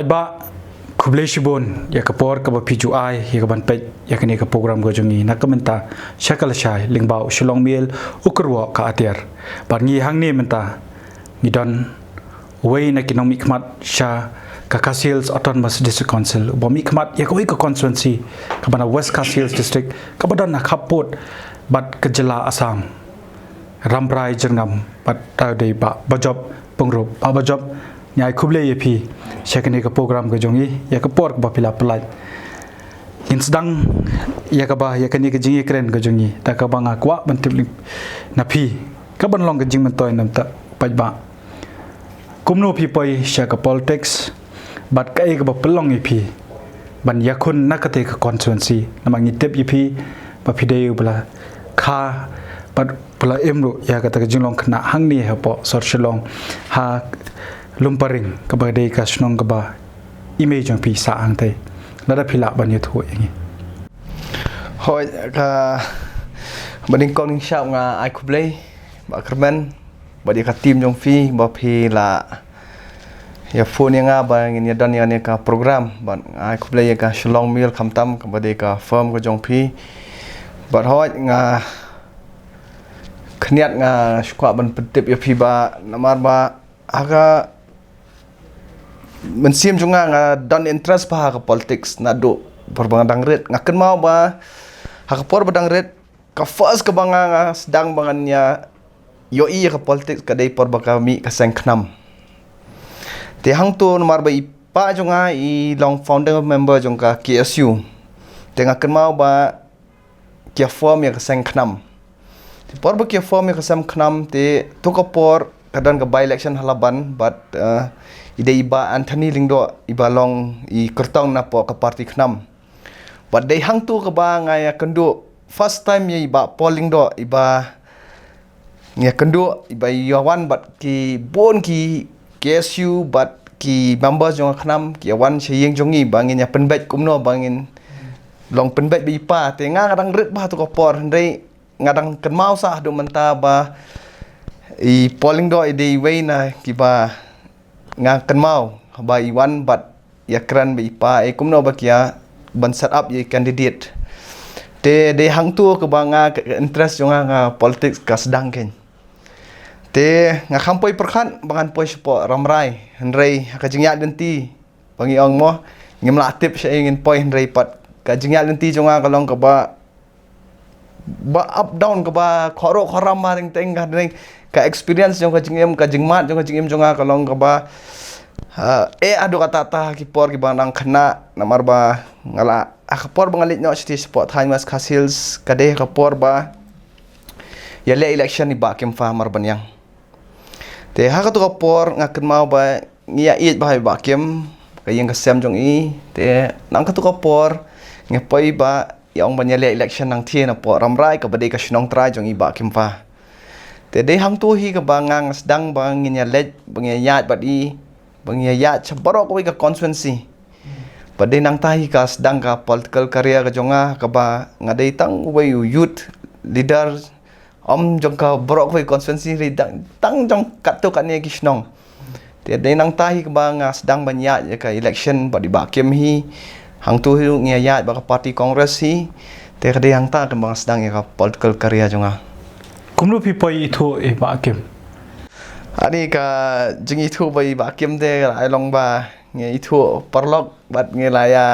Ba kubleshibon ya kapor ka bapiju ai ya ka banpej ya kini ka program go jungi nakamenta syakal syai lingbau shlong mil ukurwa ka atiar barngi hangni menta ngidon way na kinomik mat sha ka Kasils Autonomous District Council bomi kmat ya ko constituency ka bana West Kasils District ka badan na kapot bat kejela Assam Rambrai Jernam bat taude ba bajob pengrop ba bajob nyai kuble yepi syakini ka program go jongi ya ka por ba pila pelaj in sedang ya ka ba ya kani ka jingi kren go jongi ta ka banga kwa bantip napi ka ban long ka jing mentoy namta pajba kumno pi poi syaka politics bat ka ka ba pelong yepi ban yakun nakate ka constituency namang itep yepi ba pideu bla kha bat pula emro ya ka ta jinglong khna hangni ha po sor shlong ha lumparing kepada ka snong ba image ang pisa ang tay nada pila ban YouTube yang hoi ka bading kong shop nga ai kublay ba kermen badi ka team jong fi ba phi la ya phone nga ba ngin ya don ya ne ka program ba ai kublay ka shlong mil khamtam ka badi ka firm ko jong phi ba hoi nga khniat nga skwa ban petip ya phi ba namar ba aga mensim juga nga don interest pa ka politics na do perbandang red ngaken mau ba ha por badang red ka first ka banga nga sedang bangannya yo i ka politics ka dei por ba kami ka sengknam te hang tu nomor ba ipa juga I long founder member jong ka KSU te ngaken mau ba kia form ya ka sengknam te por ba kia form ya ka sengknam te to ka por kadang ka by election halaban but ide iba Anthony Lingdo iba long I kertong na po ka party knam but they hang tu ka ba nga ya kendo first time ya iba polling do iba nga kendo iba yawan but ki bon ki KSU but ki members jong knam ki yawan siyeng jongi bangin ya penbet kumno bangin long penbet bi pa te nga ngadang ret ba tu ka por ndai ngadang kenmau sah do menta ba I polling do ide way na ki ba nga kenmau ba iwan but ya kran bi pa kumno ba kia ban set up ye candidate te de hang tu ke ba nga interest jo nga politics ka sedang ken te nga kampoi perkhan bangan poi spo ramrai henrei ka jingya denti bangi ong mo ngem la tip sya ingin poi henrei pat ka jingya denti jo nga kalong ka ba up down ka ba khoro khoram maring teng ga ka experience jong ka jingmat jong ka jingem jong ka long ka ba adu kata ta ki por ki banang khna namar ba ngala akapor bangalit no city sport time mas Kasils kade ka por ba yale election ni ba kem farmer banyang te ha ka to ka por ngaken mau ba ngia it ba ba kem kayeng ka sem jong I te nang ka to ka por ngepoi ba yang banyale election nang thie na por ramrai ka bade ka shnong trai jong I ba kem fa te de hang tu hi ka bangang sedang bangin ya let bangya yat bat I bangya yat chabarok ka constituency bade nang tahi ka sedang ka political career ka jonga ka ba ngadai tang we youth leader jong ka borok we constituency ri tang jong katu kan ye kisnong te de nang tahi ka ba nga sedang banya ya ka election badi ba kem hi hang tu hi ngia yat ba ka party congress hi te ka de hang ta ka bang sedang ya ka political career jonga kumno pi poi itu ba kem ani ka jingi thu bai ba kem de ai long ba nge itu parlok bat nge la ya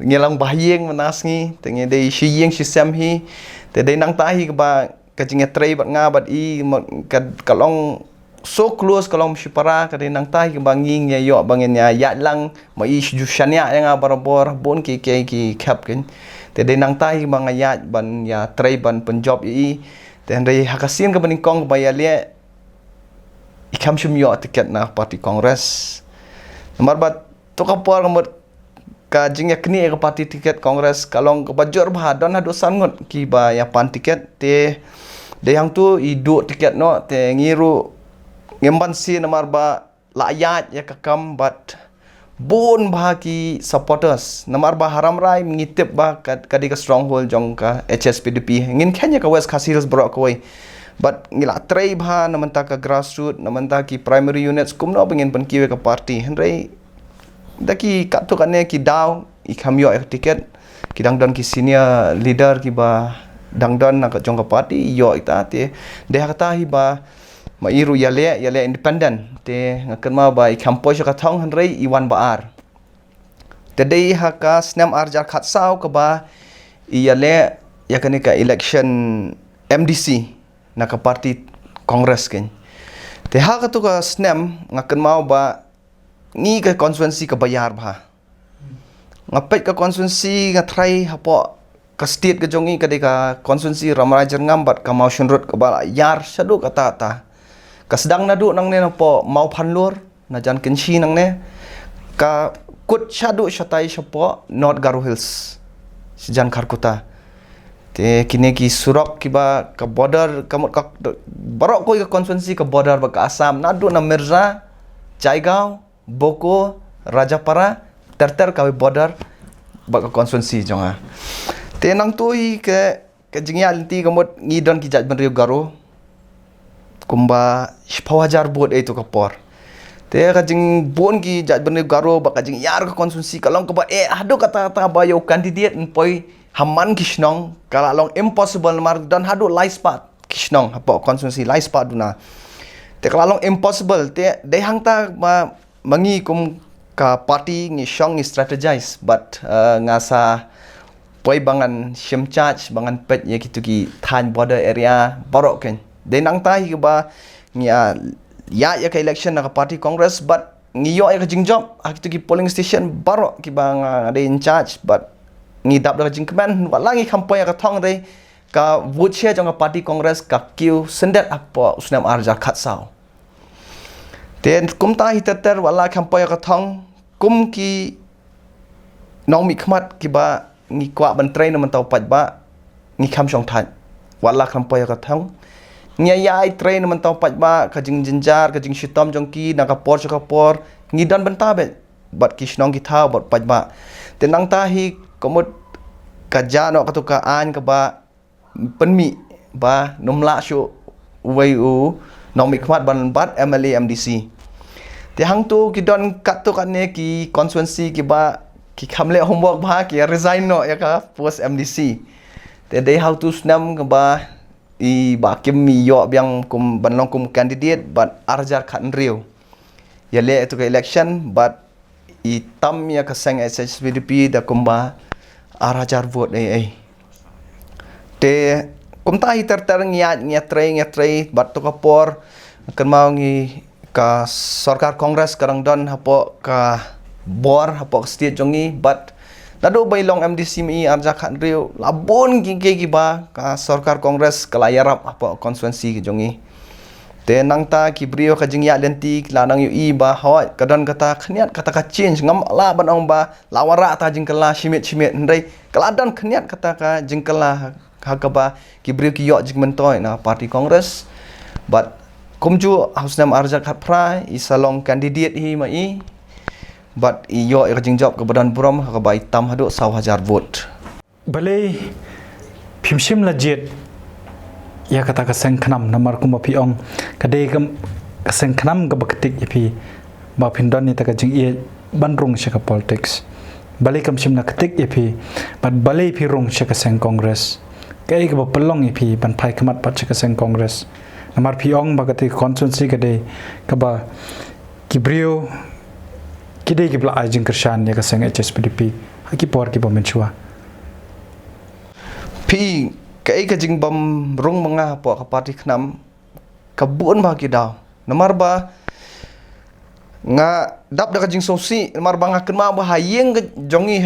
nge long ba yeng manas ngi te nge de shi yeng shi sem hi te de nang ta hi ba ka jinge trei bat nga bat I ka long so close ka long shi para ka de nang ta hi ba ngi nge yo ba nge ya ya lang ma I ju shania nga barabor bon ki kap ken te de nang ta hi ba nga ya ban ya trei ban punjab I dan dari hakasin ka baning kong ba ya le ikam shum yo tiket na party congress nomor bat to ka por ngamot ka jing yakni ka party tiket congress kalong ka bajor ba don ha do sangot ki ba ya pan tiket te de yang tu I do tiket no te ngiru ngemban si nomor ba layat ya kakam bat bon bah ki supporters namar bah haram rai ngitip bah kadi ka stronghold jong ka HSPDP ngin Kenya ka West Kasils bro koi but ngila tray bah namanta ka grassroots namanta ki primary units kumno bengin ban kiwe ka party henry daki kat tu kan ne ki daw I kam yo tiket ki dang don ki senior leader ki ba dang don nak jong ka party yo ita te de kata hi ba ma iru yale independent te ngakan ma ba I kam po ka thong han rei iwan ba ar te dei ha ka snam arjar khat sau ka ba yale yakani ka election MDC na ka party congress ken te ha ka tu ka snam ngakan ma ba ngi ka constituency ka bayar ba ngapet ka constituency nga try hapo ka state ka jongi ka de ka constituency ramarajan ngambat ka mau shunrut ka bala yar shadu ka ta ka sedang nadu nang ne po mau phanlur na jan kenshi nang ne ka kut shadu shatai shapo North Garo Hills sejan Kharkota te kini ki surok ki ba ka border kamut ka barok koi ka constituency ka border ba ka Assam nadu na Mirza Jaigaon Boko Rajapara ter ka border ba ka constituency jonga te nang tui ke jingya linti kamut ngidon ki judgment Rio Garo kumba 10,000 bot itu ka por te ka jing bon ki judgment Rio Garo ba ka jing yar ka constituency kalong ka ba ado kata ba yo candidate poi haman kisnong kala long impossible mar dan hadu laispat kisnong hapo constituency laispat duna te kala long impossible te de hangta ma mangi kum ka party ngi shong ngi strategize but ngasa poi bangan shim charge bangan pet ye kitu ki than border area borok ken de nang tai ki ba ngi ya ka election na ka party congress but ngi yo ka jingjob akitu ki polling station borok ki bang ada in charge but ngi dap da jingkman wala ngi kampoy ka thong de ka vote share jong ka party congress ka kiu sendet apo usnam arja khat sao ten kum ta hi ter wala kampoy ka thong kum ki nong mi khmat ki ba ngi kwa ban train man taw pat ba ngi kham shong that wala kampoy ka thong ngi yai train man taw pat ba ka jing jinjar ka jing shitom jong ki na ka por ngi dan ban ta be bat ki shnong ki tha bat pat ba ten nang ta hi komod kaja no katu ka an ka ba penmi ba numla shu wei u nong mi khmat ban bat MLA MDC te hang tu ki don kat tu kan ne ki constituency ki ba ki khamle homework ba ki resign no ya ka post MDC te they how to snam ka ba I ba kim mi yo biang kum ban long kum candidate but arjar khan riu ya le tu ka election but I tam ya ka sang SHPDP da kumba arajar vote te kumta hi ter ngia tray bat to ka por kan mau ngi ka sarkar kongres karang don hapo ka bor hapo state jongi but nado bailong MDC mi arja khan riu labon gi ba ka sarkar kongres kalayarap hapo constituency gi jongi te nang ta ki brio ka jingya lenti lanang yu I ba hoi kadon kata khniat kata ka change ngam la banong ba lawara ta jingkala shimit ndai kaladon khniat kata ka jingkala ha ka ba ki brio ki yo jingmentoi na party congress but kumju hausnam arja khat prai I salong candidate hi ma I but I yo ka jingjob ka badan buram ha ka ba tam hadu 1,000 vote balai phimshim la jet ya kata ka seng khnam namar kuma pi ong kadai kam ka seng khnam ga baketik ipi ba phindon ni taka jing e banrung shaka politics balai kam shim na ketik ipi but balai pi rung shaka seng congress kai ga pelong ipi ban phai khamat pat shaka seng congress namar pi ong ba ketik constituency kadai ka ba kibrio kidai gibla ajing kershan ya ka seng HSPDP haki por ki ba menchua pi kai ka jing bam rung manga po ka party khnam ka buon ba ki daw namar ba nga dap da ka jing sosi namar ba nga kenma ba hayeng jongi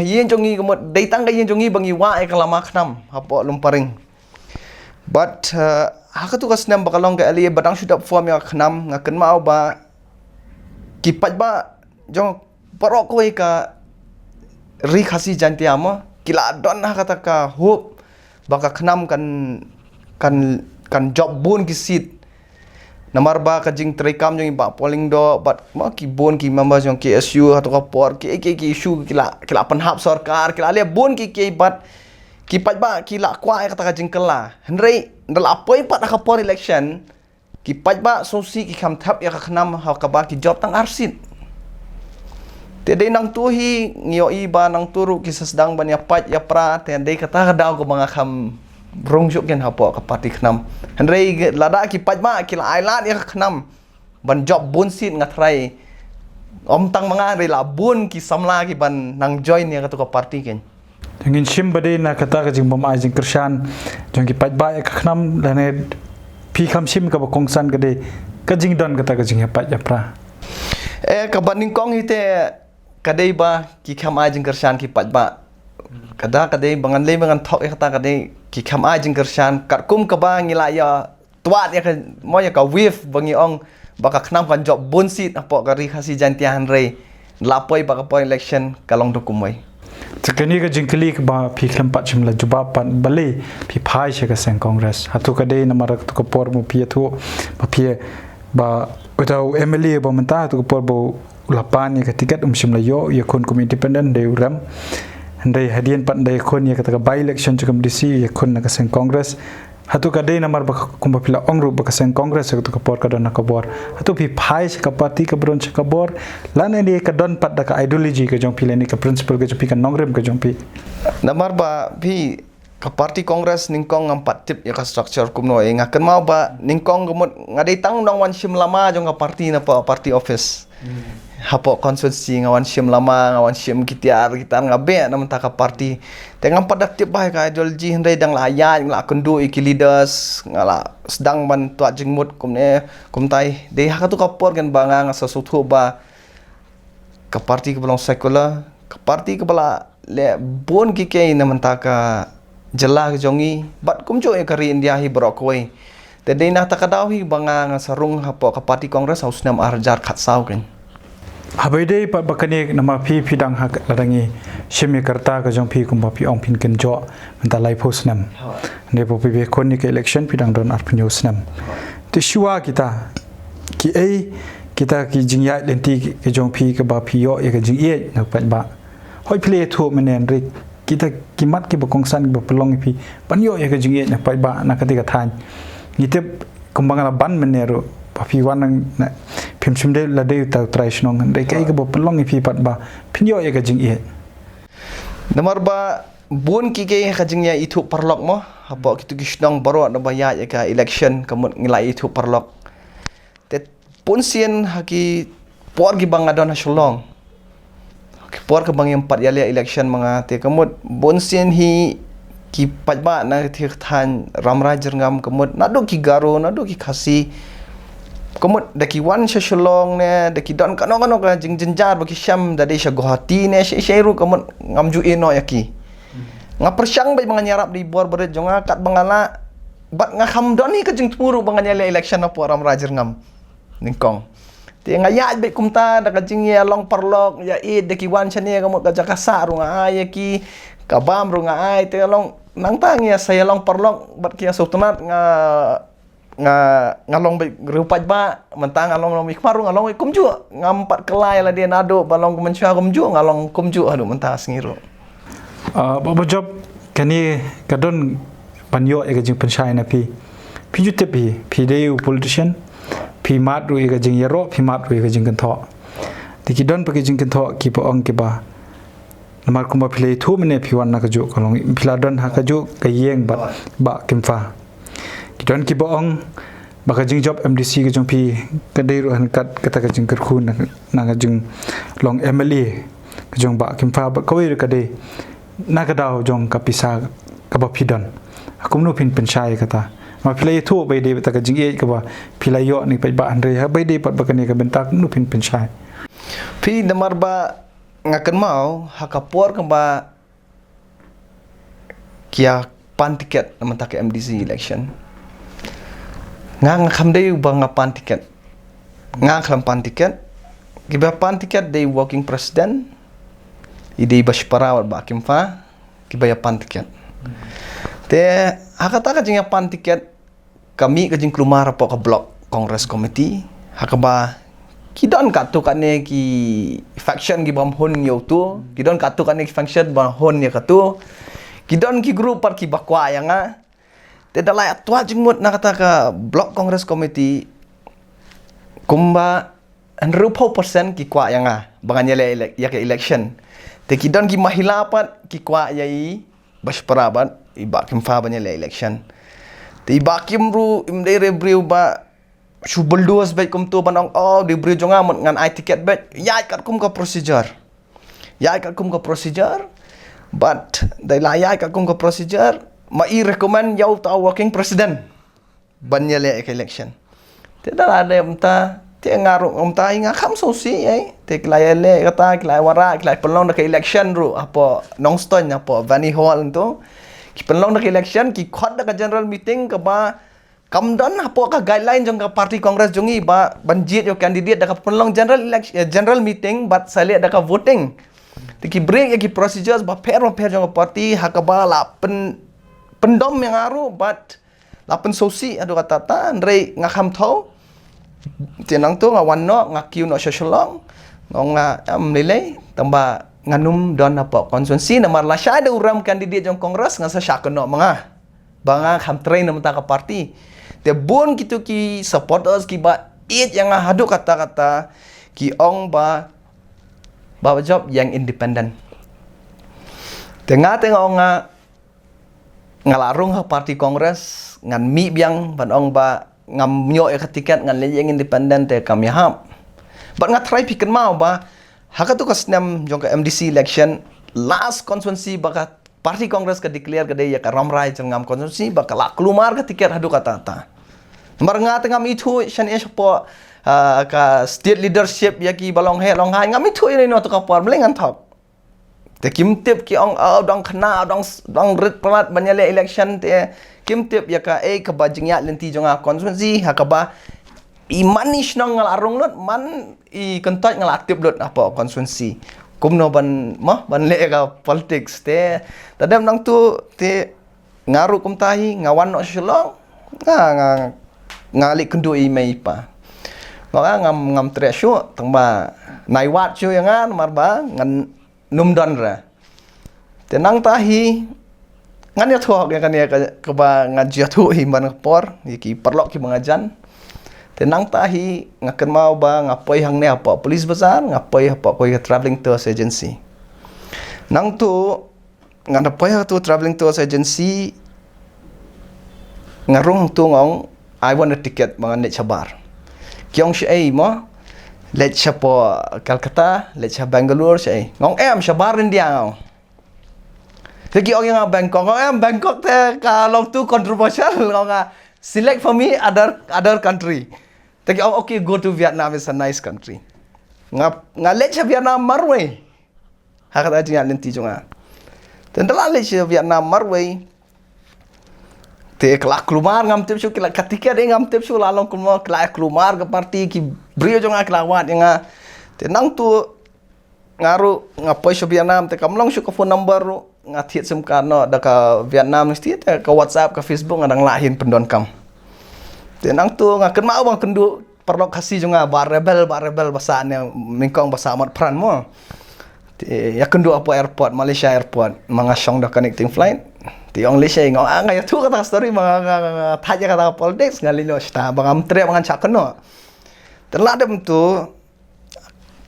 ko mo dai tang ka jongi bangi wa e kalama khnam hapo lumparing but haka tu ka snam ba kalong ka ali badang shudap form ya khnam nga kenma ba ki pat ba jong parok ko ka ri khasi janti ama kila don ha kata ka hope baka khnam kan job bon ki seat namar ba ka jing trekam jong ba polling do but ma ki bon ki members jong KSU atau ka por ki issue kila panhap sarkar kila le bon ki but ki pat ba kila kwa kata ka jing kala henry ndal apoi pat ka por election ki pat ba sosi ki kham thap ya ka khnam ha ka ba ki job tang arsit Tede nang tuhi ngiyo iba nang turu kisah sedang banyak pat ya pra tede kata daw ko mga kam rongjuk gen hapo ka parti knam henry lada ki pajma ki la ailat ya knam ban job bunsit ngatrai om tang mga re la bun ki samla ki ban nang join ya ka parti ken Jangin shim bade na kata ka jing bama jing kershan jang ki pajba ya khnam lane pi kham shim ka ba kongsan kade ka jing don kata ka jing ya pat ya pra ka ban ning kong hite kadai ba ki kham ajing kershan ki pajba kada kadai bangan le bangan thok kata kadai ki kham ajing kershan kat kum ka ba ngila ya tuat ya mo ya ka wif bangi ong baka knam kan job bunsit apo ka ri khasi jantian re lapoi baka po election kalong dokumoi Sekani ka jingkali ka ba pi kham pat chim la juba pan bale pi phai she ka sen congress hatu ka dei namar tu ka por mo pi thu ba pi ba utau emily ba menta tu ka por bo lapan ya ka tiket shim la yo ya kon kum independent de uram ndai hadian pat ndai kon ya ka by election chukam dc ya kon na ka sen congress hatu ka dei namar ba kum pila ongru ba ka sen congress ka tu ka por ka don ka bor hatu pi phai she ka parti ka bron ka bor lan ni ka don pat da ka ideology ka jong pila ni ka principle ka pi ka nongrem ka jong pi namar ba pi ka parti congress ningkong ngam pat tip ya ka structure kumno e ngakan mau ba ningkong gumot ngadai tang nong wan shim lama jong ka parti na pa party office hapo konstitusi ngawan shim lama ngawan shim kitar ngabe na menta ka parti tengam padak tip ba ka ideology hendai dang layan la kundu iki leaders ngala sedang man tuat jingmut kumne kumtai de ha tu ka por kan banga nga sasutu ba ka parti ke belong sekular ka parti ke bala le bon ki ke na menta ka jela ke jongi bat kumjo e kari india hi brokoi te de na takadawi banga nga sarung hapo ka parti kongres haus nam arjar khatsau kan Habai dei pat bakani nama pi dang hak ladangi shimi karta ka jong pi kumba pi ong pin ken jo menta lai pos nam ne po pi be kon ni ke election pi dang don ar pnyos nam ti shua kita ki ei kita ki jingya lenti ke jong pi ka ba pi yo e ka jing ye na pat ba hoi play thu menen ri kita kimat ki ba kongsan ba pelong pi pan yo e ka jing ye na pat ba na ka ti ka than ni te kumbang la ban menero papi wanang na phim sim de la de ta trai snong de kai ka bo pelong i pi pat ba phinyo e ka jing e nomor ba bun ki ke ka jing ya itu parlok mo hapo kitu ki snong baro na ba ya ka election kamut ngilai itu parlok te pun sien haki por gi bang adon hasulong por ka bang yang pat ya election mga te kamut bun sien hi ki pat ba na thi than ramrajer ngam kamut nado ki garo nado ki khasi komot daki wan sha shalong ne daki don kano ka jing jenjar baki syam dadi sha gohati ne shairu komot ngamju ino yaki nga persyang bai mga nyarap di bor beret jonga kat bangala bat nga kham doni ka jing tmuru banganya le election na po ram rajer ngam ningkong ti nga ya bai kumta da ka jing ya long parlok ya id daki wan sha ne komot ka jakasa ru nga ayaki kabam ru nga ay te long nang tang ya saya long parlok bat kia sultanat ngalong bai rupaj ba mentang ngalong long ikmaru ngalong kumju ngampat kelai la dia nado balong kumencha kumju ngalong kumju adu mentang singiro baba job kani kadon panyo e ga jing panshai na pi jute pi de politician pi mat ru e ga jing yero pi mat ru e ga jing kan tho ti don pa ga jing kan tho ki pa ong ki ba namar kumba pile thu mene pi wan na ka ju kalong piladon ha ka ju ka yeng ba kimfa don ki boong baka jing job mdc ke jong pi kadai ru han kat kata ka jing kerkhun na ka jing long emily ke jong ba kim fa ba koi kadai na ka daw jong ka pisa ka ba pidon akum no pin penchai kata ma pilai thu bai de ta ka jing e ka ba pilai yo ni pai ba andre ha bai de pat ba ka ni ka bentak no pin penchai pi namar ba ngakan mau hakapor ka ba kia pan tiket namanta ke mdc election ngang kham dei bang pan tiket ngang kham pan tiket giba pan tiket dei working president idei bashpara wal bakim fa giba ya pan tiket te hakata ka jing pan tiket kami ka jing klumar po ka block congress committee hakaba kidon katu kane ki faction gi bam hon yo tu kidon katu kane ki faction bam hon ya katu kidon ki group par ki bakwa yanga te dalai atwa jingmut na kata ka block congress committee kumba 100% ki kwa yang banganya le ya ke election te ki don ki mahila pat ki kwa yai basparabat iba kim fa banya le election te iba kim ru imde re briu ba shu bulldoze baik kum tu banong di briu jonga ngan I ticket bet ya kat kum ka procedure but dai la ya kat kum ka procedure ma I recommend yau ta working president banya le ke election te dah ada umta te ngaru umta inga kham so si te klai le kata klai wara klai pelong ke election ru apa nongston apa vani hall tu ki pelong ke election ki khot ka general meeting ka ba kam don apa ka guideline jong ka party congress jongi ba banjit yo candidate da ka pelong general meeting but sale da ka voting te ki break ki procedures ba per jong ka party hakaba la pendom yang aru but lapen sosi adu kata ta ndrei ngakam thau tianang tu ngawan no ngakiu no shalong nga nilai tamba nganum don apa konsensi namar la syada uram kandidat jong kongres ngasa syakono manga banga kham train nam ta ka parti te bon kitu ki supporters ki ba it yang hadu kata-kata ki ong ba job yang independent tengah ong ngalarung ha parti kongres ngan mi biang ban ong ba ngam nyo tiket ngan le yang independent te kami hap but ngat try piken mau ba hakatu ka snam jong ka MDC election last constituency ba parti kongres ka declare ka de ya ka ramrai jong ngam constituency ba ka keluar ka tiket hadu kata ta mar ngat ngam itu shan es po ka state leadership ya ki balong he long hai ngam itu ni no to ka por mlengan thok te kim tip ki ong dong khna dong rit palat banyale election te kim tip ya ka ka bajingya lenti jonga constituency hakaba imanish nong ngalarung lot man I kentot ngalatip lot apa constituency kumno ban le ka politics te tadam nang tu te ngaru kum tahi ngawan no shlong ngali kendu I mai pa maka ngam tresho tangba naiwat chu yang marba ngan numdon ra tenang tahi ngan ya thuak ya kan ya ke ba ngajia thu himban por ki perlok ki mengajan tenang tahi ngaken mau ba ngapai hang ne apa polis besar ngapai apa koi traveling tours agency nang tu ngan apa tu traveling tours agency ngarung tu ngong I want a ticket mangan net sabar kyong shi mo let po Calcutta let Bangalore shi ngong sabar dia ngong Tegi orang yang Bangkok te kalau tu controversial ngong select for me other country. Tegi okay go to Vietnam is a nice country. Let Vietnam marway. Hakat aja nanti jonga. Tendala let Vietnam marway. Te kelak keluar ngam tip kelak ketika dia ngam tip lalong keluar ke parti ki brio jonga kelawat yang te nang tu ngaru ngapai Vietnam te kamlong ke phone number ngatit SIM card no da ka Vietnam mesti te ka WhatsApp ka Facebook ngadang lahin pendon kam. Tenang tu ngaken mau bang kendu perlu kasih juga bar rebel bahasa ne mingkong bahasa amat pran mo. Ya kendu apa airport Malaysia airport mangasong da connecting flight. Ti ong Malaysia ngau ya tu kata story mga thaja kata politics ngalino sta bang am tre bang chak no. Terladem tu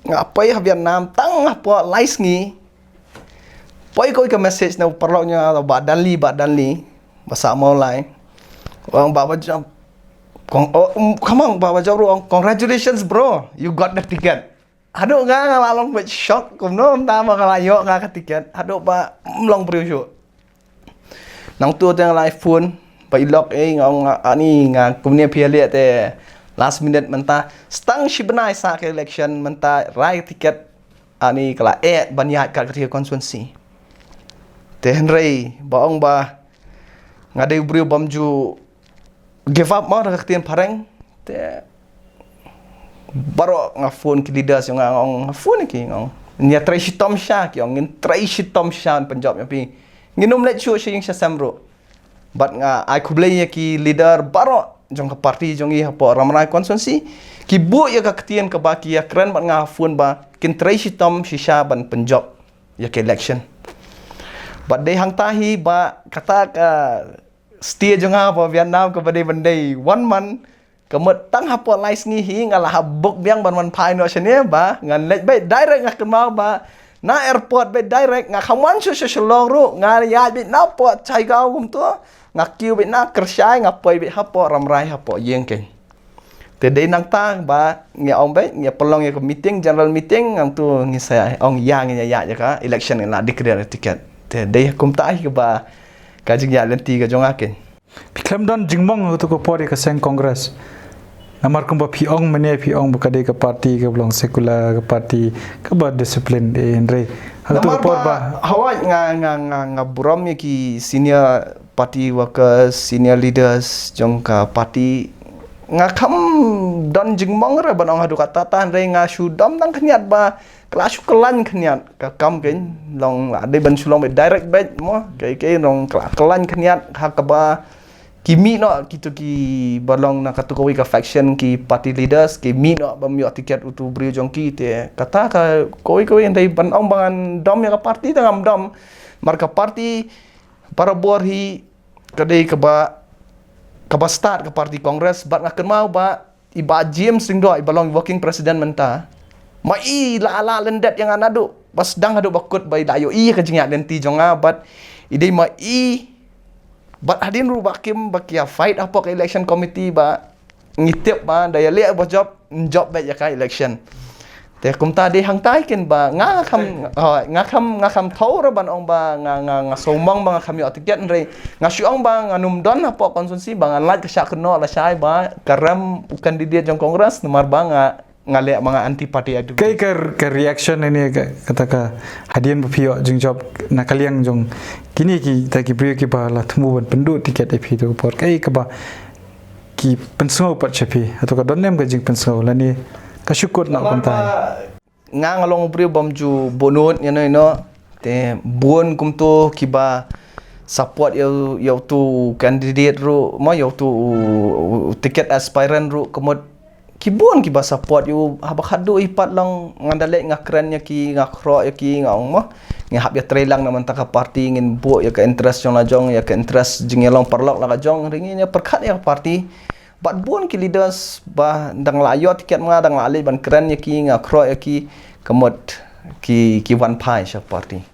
ngapai Vietnam tang apa lais ngi poi koi ke message na perlunya badanli bahasa Malay orang bawa jam kamang bawa jam congratulations bro you got the ticket aduh ngalalong bet shock kumno tama kalayo nga ka ticket aduh ba mlong brio nang tu teng live phone pa ilok ngong ani nga kumnia pialia te last minute menta stang shibnai sa ke election menta rai ticket ani kala banyat ka ketia constituency te Henry baong ba ngadai brio bamju give up mo raktian pareng te baro nga phone ki leaders yung ngong phone ki ngong nya try shitom sha ki ngin try shitom sha Punjab yapi nginum let chu shing sha samro but nga ai kublai ki leader baro jong ka parti jong I po ramrai constituency ki bu ya ka ketian ka baki ya keren bat nga phone ba kin try shitom shisha ban Punjab ya ke election but day hang tahi ba kata ka stia jonga po Vietnam ka badai bandai 1 month kemut tang hapo lais ngihi ngalah buk biang ban pai no chene ba ngan lej be direct ngakan mau ba na airport be direct ngakawan shalong ru ya be na po chai gao gum tu ngakiu be na kersyai ngapai be hapo ramrai hapo yeng ke te dei nang ta ba nge ong be nge pelong ke meeting general meeting ang tu ngi saya ong yang ya ka election la declare ticket te dei kum ta ke ba ka jing ya lenti ka jong akin Piklam don jingmong tu ko pori ka seng kongres. Namar kumba piong mene piong bakade ka parti ka belong sekular ka parti ka ba disiplin re. Hal tu por ba hawa nga buram ki senior party workers, senior leaders jong ka parti nga kham don jingmong ra banong hadu kata tan re nga sudam nang khniat ba kelas kelan khniat ka kam ken long ade ban sulong be direct bet mo ke long kelan khniat ha ka ba kimi no kitu ki balong na katukowi ka faction ki party leaders ki mi no bam yo tiket utu brio jong ki te kata ka koi ndai ban ong bangan dom ya ka party tangam dom marka party para borhi kadai ka ba start ka party kongres bat ngaken mau ba iba James sing do balong working president menta mai la lendet yang anadu bas dang adu bakut bai dayo ka jingya denti jonga bat ide mai bat hadin ru bakim bakia fight apa ke election committee ba ngitip ba daya le ba job ba ya ka election te kum ta de hang tai ken ba nga kham thau ra ban ong ba nga somong ba kham yo tiket re nga syong ba nga num don apa konsumsi ba nga lat ka syak no la syai ba karam kandidat jong kongres nomor ba nga le mga anti party adu kai ke reaction ini kata ka hadian pio jing job nakaliang jong kini ki ta ki brio ki ba la thumu ban pendu tiket epi tu por kai ka ba ki pensau pat chapi atau ka donem ka jing pensau la ni ka syukur nak kontai nga ngalong brio bamju bonut no te bon kum to ki ba support yo tu candidate ru mo yo tu tiket aspirant ru komod kibun ki ba support you habak hadu ipat lang ngandale ngakren nya ki ngakro ya ki ngong mo ngi hab ya trelang naman ta ka party ngin bu ya ka interest jong la jong ya ka interest jingelong perlok la jong ringin ya perkat ya party bat bun ki leaders ba dang layo tiket nga dang la ban kren ya ki ngakro ya ki kemot ki one pie sha party